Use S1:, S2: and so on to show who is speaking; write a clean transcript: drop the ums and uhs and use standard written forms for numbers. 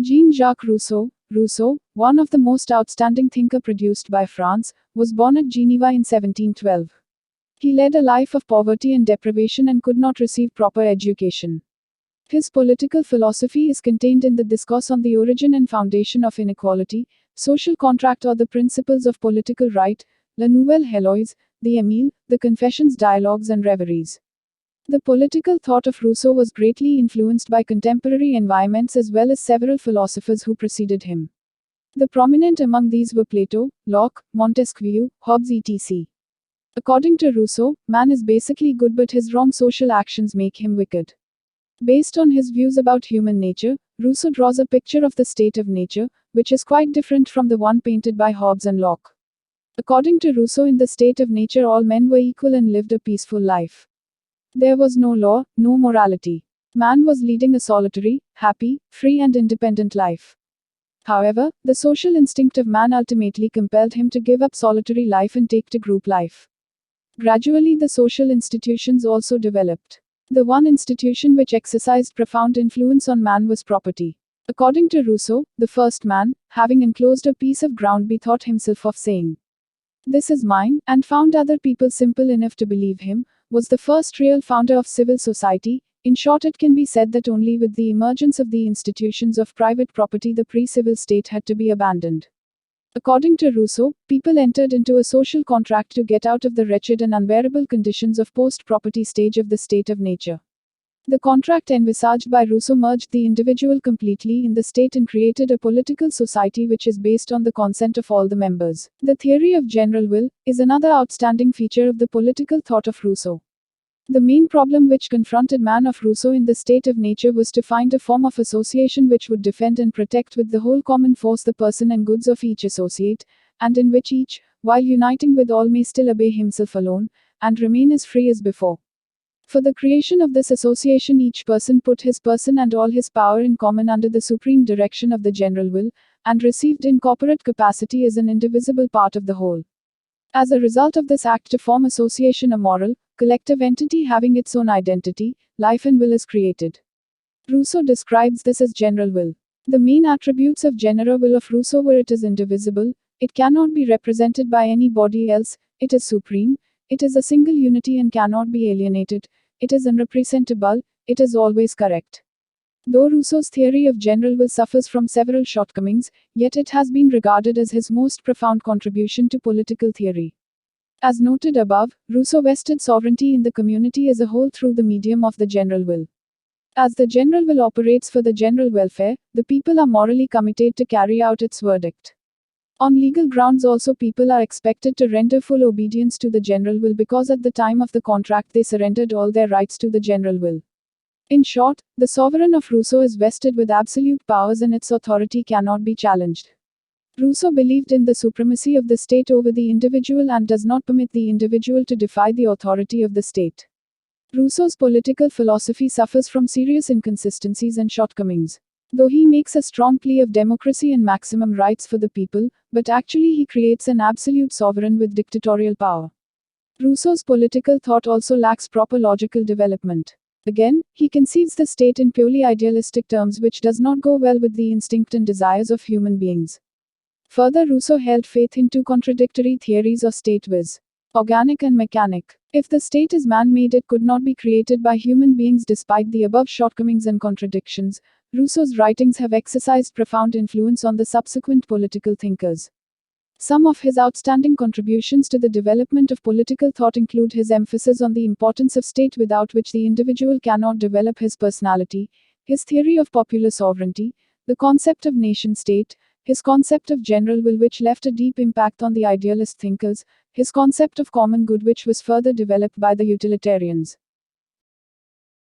S1: Jean-Jacques Rousseau, one of the most outstanding thinker produced by France, was born at Geneva in 1712. He led a life of poverty and deprivation and could not receive proper education. His political philosophy is contained in the Discourse on the Origin and Foundation of Inequality, Social Contract or the Principles of Political Right, La Nouvelle Heloise, the Emile, the Confessions, Dialogues and Reveries. The political thought of Rousseau was greatly influenced by contemporary environments as well as several philosophers who preceded him. The prominent among these were Plato, Locke, Montesquieu, Hobbes etc. According to Rousseau, man is basically good but his wrong social actions make him wicked. Based on his views about human nature, Rousseau draws a picture of the state of nature, which is quite different from the one painted by Hobbes and Locke. According to Rousseau, in the state of nature all men were equal and lived a peaceful life. There was no law, no morality. Man was leading a solitary, happy, free and independent life. However, the social instinct of man ultimately compelled him to give up solitary life and take to group life. Gradually the social institutions also developed. The one institution which exercised profound influence on man was property. According to Rousseau, the first man, having enclosed a piece of ground, bethought himself of saying, "This is mine," and found other people simple enough to believe him, was the first real founder of civil society. In short, it can be said that only with the emergence of the institutions of private property the pre-civil state had to be abandoned. According to Rousseau, people entered into a social contract to get out of the wretched and unbearable conditions of post-property stage of the state of nature. The contract envisaged by Rousseau merged the individual completely in the state and created a political society which is based on the consent of all the members. The theory of general will is another outstanding feature of the political thought of Rousseau. The main problem which confronted man of Rousseau in the state of nature was to find a form of association which would defend and protect with the whole common force the person and goods of each associate, and in which each, while uniting with all, may still obey himself alone, and remain as free as before. For the creation of this association each person put his person and all his power in common under the supreme direction of the general will, and received in corporate capacity as an indivisible part of the whole. As a result of this act to form association, a moral, collective entity having its own identity, life and will is created. Rousseau describes this as general will. The main attributes of general will of Rousseau were: it is indivisible, it cannot be represented by anybody else, it is supreme, it is a single unity and cannot be alienated, it is unrepresentable, it is always correct. Though Rousseau's theory of general will suffers from several shortcomings, yet it has been regarded as his most profound contribution to political theory. As noted above, Rousseau vested sovereignty in the community as a whole through the medium of the general will. As the general will operates for the general welfare, the people are morally committed to carry out its verdict. On legal grounds also people are expected to render full obedience to the general will because at the time of the contract they surrendered all their rights to the general will. In short, the sovereign of Rousseau is vested with absolute powers and its authority cannot be challenged. Rousseau believed in the supremacy of the state over the individual and does not permit the individual to defy the authority of the state. Rousseau's political philosophy suffers from serious inconsistencies and shortcomings. Though he makes a strong plea of democracy and maximum rights for the people, but actually he creates an absolute sovereign with dictatorial power. Rousseau's political thought also lacks proper logical development. Again, he conceives the state in purely idealistic terms which does not go well with the instinct and desires of human beings. Further, Rousseau held faith in two contradictory theories of state, viz. Organic and mechanic. If the state is man-made, it could not be created by human beings. Despite the above shortcomings and contradictions, Rousseau's writings have exercised profound influence on the subsequent political thinkers. Some of his outstanding contributions to the development of political thought include his emphasis on the importance of state without which the individual cannot develop his personality, his theory of popular sovereignty, the concept of nation-state, his concept of general will which left a deep impact on the idealist thinkers, his concept of common good which was further developed by the utilitarians.